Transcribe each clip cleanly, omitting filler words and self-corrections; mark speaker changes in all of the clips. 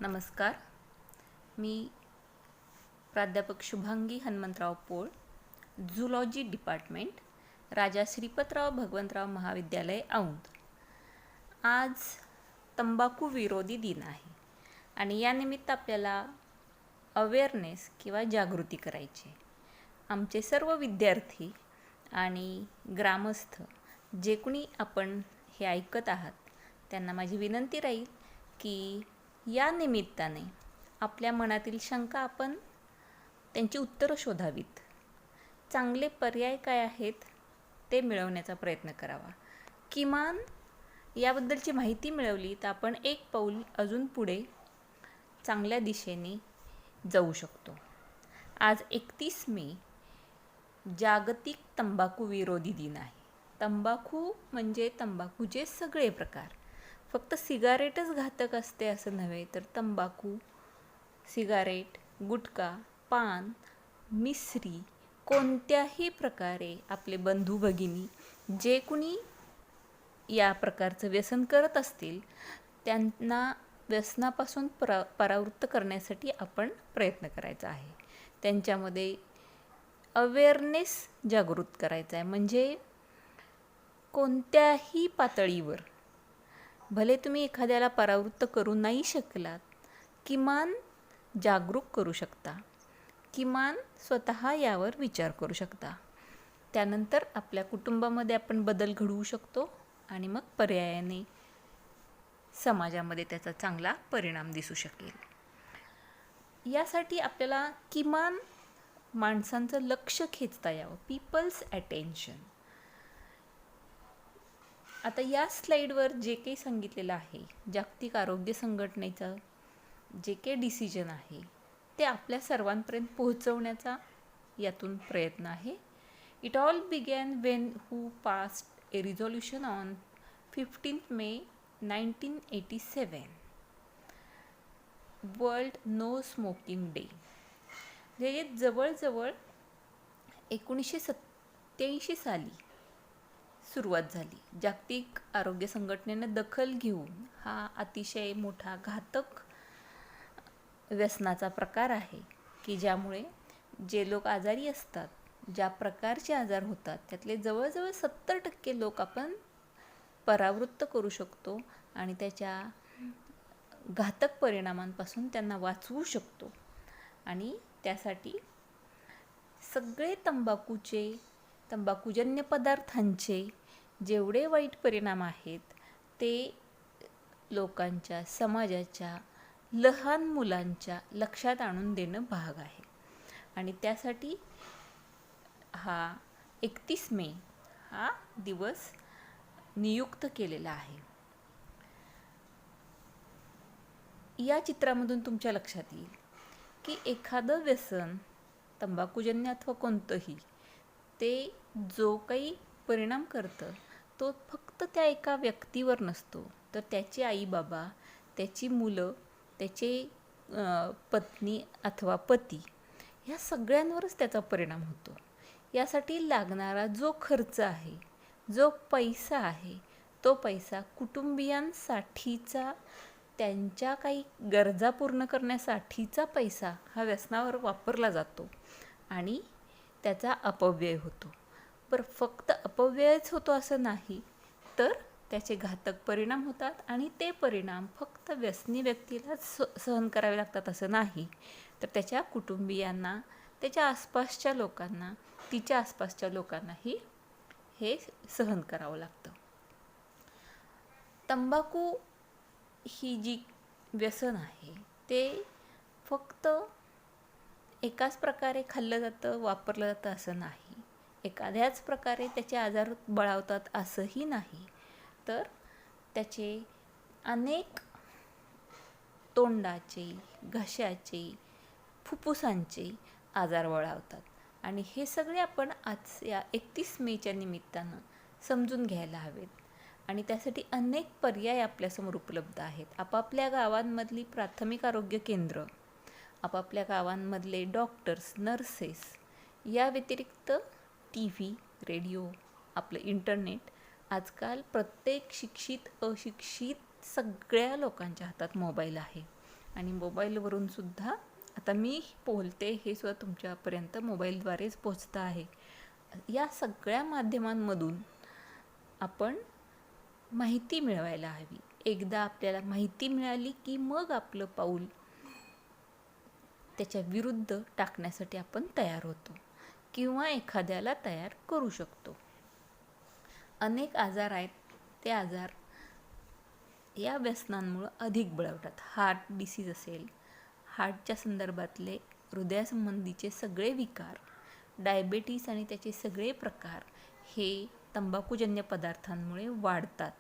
Speaker 1: नमस्कार. मी प्राध्यापक शुभांगी हनुमंतराव पोळ, zoology department, राजा श्रीपतराव भगवंतराव महाविद्यालय औंध. आज तंबाखू विरोधी दिन आहे आणि यानिमित्त आपल्याला अवेअरनेस किंवा जागृती करायची आहे. आमचे सर्व विद्यार्थी आणि ग्रामस्थ जे कुणी आपण हे ऐकत आहात त्यांना माझी विनंती राहील की या निमित्ताने आपल्या मनातील शंका आपण त्यांची उत्तरं शोधावीत. चांगले पर्याय काय आहेत ते मिळवण्याचा प्रयत्न करावा. किमान याबद्दलची माहिती मिळवली तर आपण एक पाऊल अजून पुढे चांगल्या दिशेने जाऊ शकतो. आज 31 मे जागतिक तंबाखू विरोधी दिन आहे. तंबाखू म्हणजे तंबाखूचे सगळे प्रकार. फक्त सिगारेटच घातक असते असं नव्हे, तर तंबाखू, सिगारेट, गुटखा, पान, मिसरी कोणत्याही प्रकारे आपले बंधू भगिनी जे कुणी या प्रकारचं व्यसन करत असतील त्यांना व्यसनापासून परावृत्त करण्यासाठी आपण प्रयत्न करायचा आहे. त्यांच्यामध्ये अवेअरनेस जागृत करायचा आहे. म्हणजे कोणत्याही पातळीवर भले तुम्ही एखाद्याला परावृत्त करू नाही शकलात, किमान जागरूक करू शकता, किमान स्वतः यावर विचार करू शकता. त्यानंतर आपल्या कुटुंबामध्ये आपण बदल घडवू शकतो आणि मग पर्यायाने समाजामध्ये त्याचा चांगला परिणाम दिसू शकेल. यासाठी आपल्याला किमान माणसांचं लक्ष खेचता यावं, पीपल्स अटेन्शन. आता या स्लाईडवर जे काही सांगितलेलं आहे, जागतिक आरोग्य संघटनेचं जे काही डिसिजन आहे ते आपल्या सर्वांपर्यंत पोहोचवण्याचा यातून प्रयत्न आहे. It all began when who passed a resolution on 15 May 1987, world no smoking day. जे जवळजवळ 1987 साली सुरुवात झाली. जागतिक आरोग्य संघटनेने दखल घेऊन हा अतिशय मोठा घातक व्यसनाचा प्रकार आहे की ज्यामुळे जे लोक आजारी असतात, ज्या प्रकारचे आजार होतात त्यातले जवळजवळ 70% लोक आपण परावृत्त करू शकतो आणि त्याच्या घातक परिणामांपासून त्यांना वाचवू शकतो. आणि त्यासाठी सगळे तंबाखूजन्य पदार्थांचे जेवढे वाईट परिणाम आहेत ते लोकांच्या, समाजाच्या, लहान मुलांच्या लक्षात आणून देणं भाग आहे. आणि त्यासाठी हा 31 मे हा दिवस नियुक्त केलेला आहे. या चित्रामधून तुमच्या लक्षात येईल की एखादं व्यसन, तंबाखूजन्य अथवा कोणतंही, ते जो काही परिणाम करतं तो फक्त त्या एका व्यक्तीवर नसतो, तर त्याचे आई बाबा, त्याची मुलं, त्याचे पत्नी अथवा पती ह्या सगळ्यांवरच त्याचा परिणाम होतो. यासाठी लागणारा जो खर्च आहे, जो पैसा आहे, तो पैसा कुटुंबियांसाठीचा, त्यांच्या काही गरजा पूर्ण करण्यासाठीचा पैसा हा व्यसनावर वापरला जातो आणि त्याचा अपव्यय होतो. बरं, फक्त अपव्ययच होतो असं नाही, तर त्याचे घातक परिणाम होतात आणि ते परिणाम फक्त व्यसनी व्यक्तीलाच सहन करावे लागतात असं नाही, तर त्याच्या कुटुंबियांना, त्याच्या आसपासच्या लोकांना, तिच्या आसपासच्या लोकांनाही हे सहन करावं लागतं. तंबाखू ही जी व्यसन आहे ते फक्त एकाच प्रकारे खाल्लं जातं, वापरलं जातं असं नाही. एखाद्याच प्रकारे त्याचे आजार बळावतात असंही नाही, तर त्याचे अनेक तोंडाचे, घशाचे, फुफ्फुसांचे आजार बळावतात. आणि हे सगळे आपण आज या 31 मेच्या निमित्तानं समजून घ्यायला हवेत. आणि त्यासाठी अनेक पर्याय आपल्यासमोर उपलब्ध आहेत. आपापल्या गावांमधली प्राथमिक आरोग्य केंद्र, आपापल्या गावांमधले डॉक्टर्स, नर्सेस, या व्यतिरिक्त TV, रेडिओ, आपलं इंटरनेट. आजकाल प्रत्येक शिक्षित, अशिक्षित सगळ्या लोकांच्या हातात मोबाईल आहे आणि मोबाईलवरून सुद्धा आता मी बोलते हे सुद्धा तुमच्यापर्यंत मोबाईलद्वारेच पोचतं आहे. या सगळ्या माध्यमांमधून आपण माहिती मिळवायला हवी. एकदा आपल्याला माहिती मिळाली की मग आपलं पाऊल त्याच्या विरुद्ध टाकण्यासाठी आपण तयार होतो किंवा एखाद्याला तयार करू शकतो. अनेक आजार आहेत, ते आजार या व्यसनांमुळे अधिक बळावतात. हार्ट डिसीज असेल, हार्टच्या संदर्भातले हृदयासंबंधीचे सगळे विकार, डायबेटीस आणि त्याचे सगळे प्रकार हे तंबाखूजन्य पदार्थांमुळे वाढतात.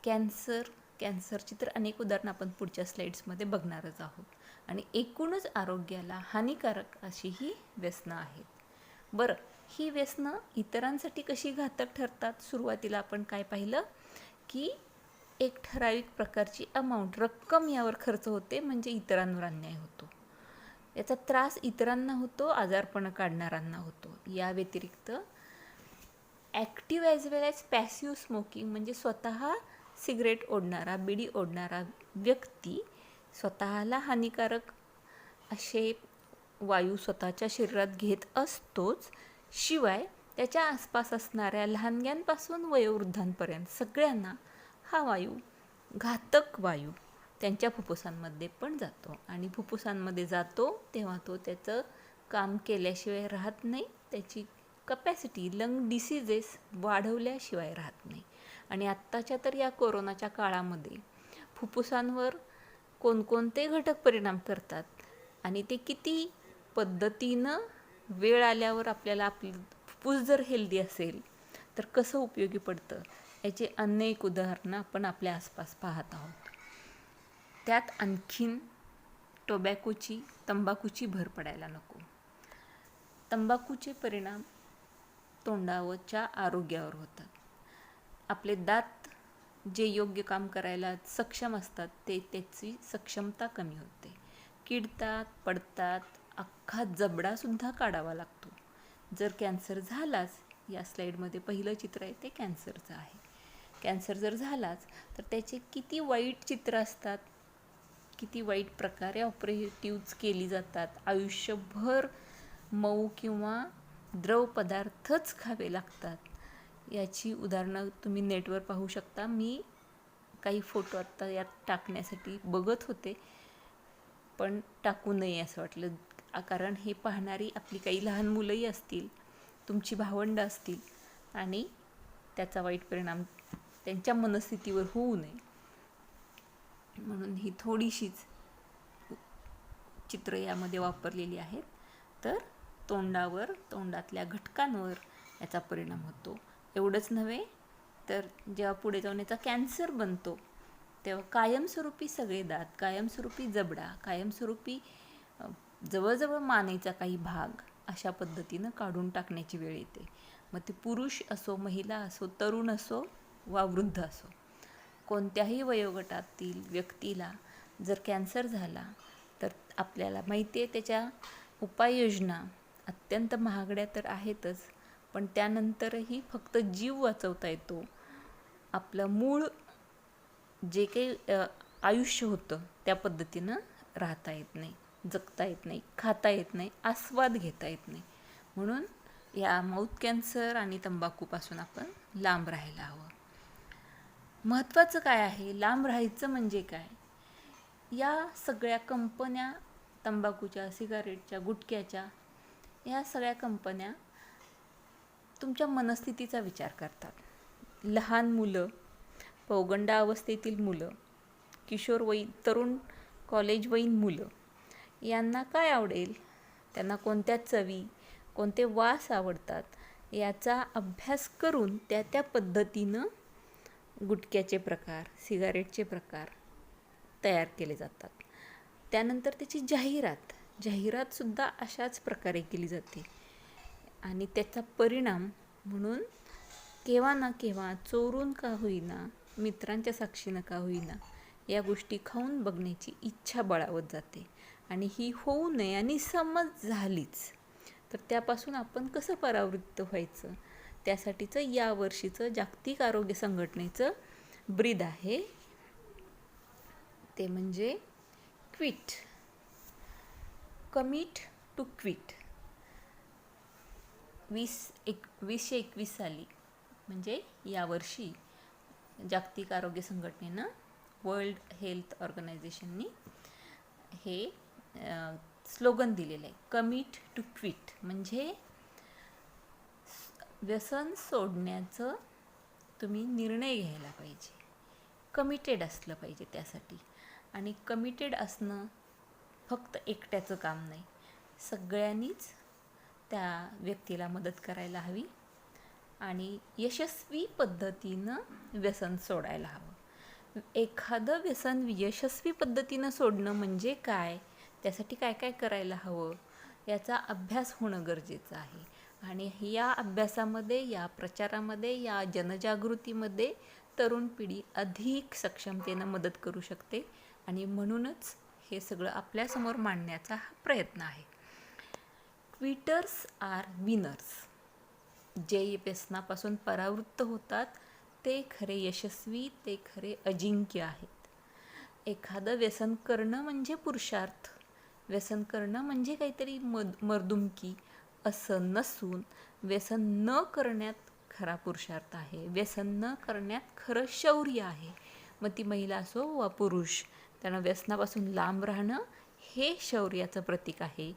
Speaker 1: कॅन्सरची तर अनेक उदाहरणं आपण पुढच्या स्लाईड्समध्ये बघणारच आहोत. आणि एकूणच आरोग्याला हानिकारक अशी ही व्यसनं आहेत. बरं, ही व्यसनं इतरांसाठी कशी घातक ठरतात? सुरुवातीला आपण काय पाहिलं की एक ठराविक प्रकारची रक्कम यावर खर्च होते, म्हणजे इतरांवर अन्याय होतो. याचा त्रास इतरांना होतो, आजारपण काढणाऱ्यांना होतो. या व्यतिरिक्त ॲक्टिव्ह ॲज वेल ॲज पॅसिव्ह स्मोकिंग म्हणजे स्वतः सिगरेट ओढणारा, बिडी ओढणारा व्यक्ती स्वतःला हानिकारक असे वायू स्वतःच्या शरीरात घेत असतोच, शिवाय त्याच्या आसपास असणाऱ्या लहानग्यांपासून वयोवृद्धांपर्यंत सगळ्यांना हा वायू, घातक वायू त्यांच्या फुफ्फुसांमध्ये पण जातो. आणि फुफ्फुसांमध्ये जातो तेव्हा तो त्याचं काम केल्याशिवाय राहत नाही, त्याची कपॅसिटी लंग डिसीजेस वाढवल्याशिवाय राहत नाही. आणि आत्ताच्या तर या कोरोनाच्या काळामध्ये फुफ्फुसांवर कोणकोणते घटक परिणाम करतात आणि ते किती पद्धतीनं वेळ आल्यावर आपल्याला आपलं फुफ्फुस जर हेल्दी असेल तर कसं उपयोगी पडतं, याचे अनेक उदाहरणं आपण आपल्या आसपास पाहत आहोत. त्यात आणखीन तंबाखूची भर पडायला नको. तंबाखूचे परिणाम तोंडाच्या आरोग्यावर होतात. आपले दात जे योग्य काम करायला सक्षम असतात त्याची सक्षमता कमी होते, किडतात, पडतात, अख्खा जबडासुद्धा काढावा लागतो. जर कॅन्सर झालाच, या स्लाईडमध्ये पहिलं चित्र आहे ते कॅन्सरचं आहे. कॅन्सर जर झालाच तर त्याचे किती वाईट चित्र असतात, किती वाईट प्रकारे ऑपरेटिव्ज केली जातात, आयुष्यभर मऊ किंवा द्रव पदार्थच खावे लागतात. याची उदाहरणं तुम्ही नेटवर पाहू शकता. मी काही फोटो आत्ता यात टाकण्यासाठी बघत होते, पण टाकू नये असं वाटलं, कारण हे पाहणारी आपली काही लहान मुलंही असतील, तुमची भावंडं असतील, आणि त्याचा वाईट परिणाम त्यांच्या मनस्थितीवर होऊ नये म्हणून ही थोडीशीच चित्र यामध्ये वापरलेली आहेत. तर तोंडावर, तोंडातल्या घटकांवर याचा परिणाम होतो. एवढंच नव्हे तर जेव्हा पुढे जाऊन याचा कॅन्सर बनतो तेव्हा कायमस्वरूपी सगळे दात, कायमस्वरूपी जबडा, कायमस्वरूपी जवळजवळ मानेचा काही भाग अशा पद्धतीनं काढून टाकण्याची वेळ येते. मग ते पुरुष असो, महिला असो, तरुण असो वा वृद्ध असो, कोणत्याही वयोगटातील व्यक्तीला जर कॅन्सर झाला तर आपल्याला माहिती आहे त्याच्या उपाययोजना अत्यंत महागड्या तर आहेतच, पण त्यानंतरही फक्त जीव वाचवता येतो. आपलं मूळ जे काही आयुष्य होतं त्या पद्धतीनं राहता येत नाही, जगता येत नाही, खाता येत नाही, आस्वाद घेता येत नाही. म्हणून या माउथ कॅन्सर आणि तंबाखूपासून आपण लांब राहायला हवं. महत्त्वाचं काय आहे, लांब राहायचं म्हणजे काय? या सगळ्या कंपन्या, तंबाखूच्या, सिगारेटच्या, गुटख्याच्या, या सगळ्या कंपन्या तुमच्या मनस्थितीचा विचार करतात. लहान मुलं, पौगंडावस्थेतील मुलं, किशोरवयीन, तरुण कॉलेजवयीन मुलं यांना काय आवडेल, त्यांना कोणत्या चवी, कोणते वास आवडतात याचा अभ्यास करून त्या पद्धतीनं गुटख्याचे प्रकार, सिगारेटचे प्रकार तयार केले जातात. त्यानंतर त्याची जाहिरातसुद्धा अशाच प्रकारे केली जाते. आणि त्याचा परिणाम म्हणून केव्हा ना केव्हा चोरून का होईना, मित्रांच्या साक्षीनं का होईना, या गोष्टी खाऊन बघण्याची इच्छा बळावत जाते. आणि ही होऊ नये, आणि समज झालीच तर त्यापासून आपण कसं परावृत्त व्हायचं, त्यासाठीचं या वर्षीचं जागतिक आरोग्य संघटनेचं ब्रीद आहे, ते म्हणजे क्विट, कमिट टू क्विट 2021 साली, म्हणजे यावर्षी जागतिक आरोग्य संघटनेनं, वर्ल्ड हेल्थ ऑर्गनायझेशननी हे स्लोगन दिलेलं आहे, कमिट टू क्विट. म्हणजे व्यसन सोडण्याचं तुम्ही निर्णय घ्यायला पाहिजे, कमिटेड असलं पाहिजे त्यासाठी. आणि कमिटेड असणं फक्त एकट्याचं काम नाही, सगळ्यांनीच त्या व्यक्तीला मदत करायला हवी आणि यशस्वी पद्धतीनं व्यसन सोडायला हवं. एखादं व्यसन यशस्वी पद्धतीनं सोडणं म्हणजे काय, त्यासाठी काय काय करायला हवं याचा अभ्यास होणं गरजेचं आहे. आणि या अभ्यासामध्ये, या प्रचारामध्ये, या जनजागृतीमध्ये तरुण पिढी अधिक सक्षमतेनं मदत करू शकते. आणि म्हणूनच हे सगळं आपल्यासमोर मांडण्याचा हा प्रयत्न आहे. Quitters are winners. जे व्यसनापासून परावृत्त होतात ते खरे यशस्वी, ते खरे अजिंक्य आहेत. एखादं व्यसन करणं म्हणजे पुरुषार्थ, व्यसन करणं म्हणजे काहीतरी मर्दुमकी असं नसून, व्यसन न करण्यात खरा पुरुषार्थ आहे, व्यसन न करण्यात खरं शौर्य आहे. मग ती महिला असो वा पुरुष, त्यांना व्यसनापासून लांब राहणं हे शौर्याचं प्रतीक आहे.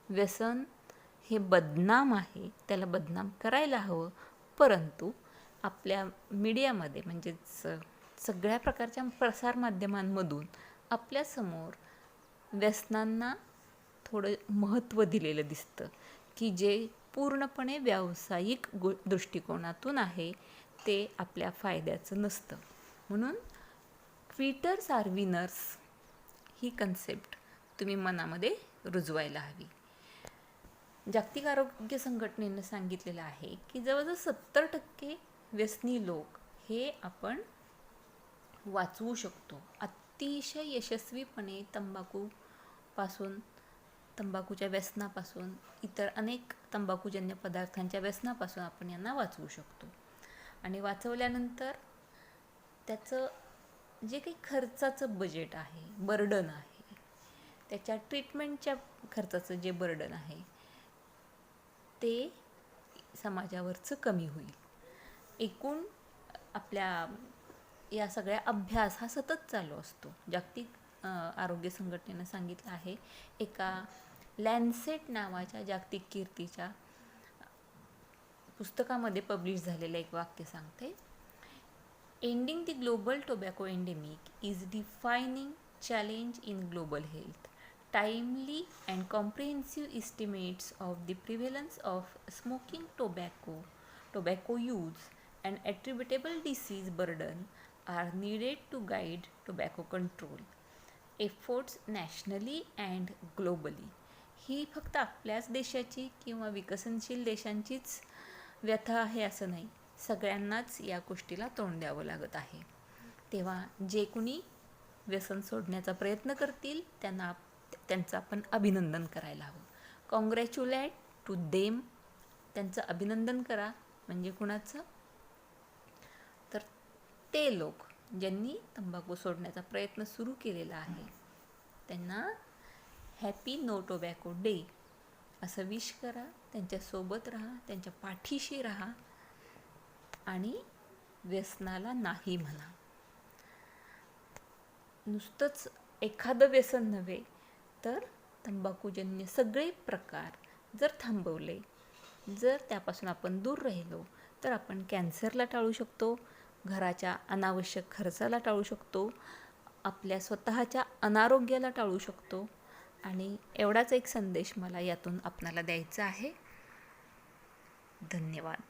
Speaker 1: व्यसन हे बदनाम आहे, त्याला बदनाम करायला हवं. परंतु आपल्या मीडियामध्ये, म्हणजेच सगळ्या प्रकारच्या प्रसारमाध्यमांमधून आपल्यासमोर व्यसनांना थोडं महत्त्व दिलेलं दिसतं, की जे पूर्णपणे व्यावसायिक दृष्टिकोनातून आहे, ते आपल्या फायद्याचं नसतं. म्हणून quitters are winners he concept तुम्ही मनामध्ये रुजवायला हवी. जागतिक आरोग्य संघटनेनं सांगितलेलं आहे की जवळजवळ 70% व्यसनी लोक हे आपण वाचवू शकतो. अतिशय यशस्वीपणे तंबाखूच्या व्यसनापासून, इतर अनेक तंबाखूजन्य पदार्थांच्या व्यसनापासून आपण यांना वाचवू शकतो. आणि वाचवल्यानंतर त्याचं जे काही खर्चाचं बजेट आहे, बर्डन आहे, त्याच्या ट्रीटमेंटच्या खर्चाचं जे बर्डन आहे ते समाजावरचं कमी होईल. एकूण आपल्या या सगळ्या अभ्यास हा सतत चालू असतो. जागतिक आरोग्य संघटनेनं सांगितलं आहे, एका लॅन्सेट नावाच्या जागतिक कीर्तीच्या पुस्तकामध्ये पब्लिश झालेलं एक वाक्य सांगते, ending the global tobacco endemic is defining challenge in global health. Timely and comprehensive estimates of the prevalence of smoking tobacco use, and attributable disease burden are needed to guide tobacco control efforts nationally and globally. ही फक्त आपल्याच देशाची किंवा विकसनशील देशांचीच व्यथा आहे असं नाही, सगळ्यांनाच या गोष्टीला तोंड द्यावं लागत आहे. तेव्हा जे कुणी व्यसन सोडण्याचा प्रयत्न करतील त्यांचं आपण अभिनंदन करायला हवं. Congratulate to them. त्यांचं अभिनंदन करा. म्हणजे कुणाचं? तर ते लोक ज्यांनी तंबाखू सोडण्याचा प्रयत्न सुरू केलेला आहे त्यांना हॅपी नो टोबॅको डे असं विश करा. त्यांच्यासोबत राहा, त्यांच्या पाठीशी राहा आणि व्यसनाला नाही म्हणा. नुसतंच एखादं व्यसन नव्हे तर तंबाखूजन्य सगळे प्रकार जर थांबवले, जर त्यापासून आपण दूर राहिलो तर आपण कॅन्सरला टाळू शकतो, घराच्या अनावश्यक खर्चाला टाळू शकतो, आपल्या स्वतःच्या अनारोग्याला टाळू शकतो. आणि एवढाच एक संदेश मला यातून आपणाला द्यायचा आहे. धन्यवाद.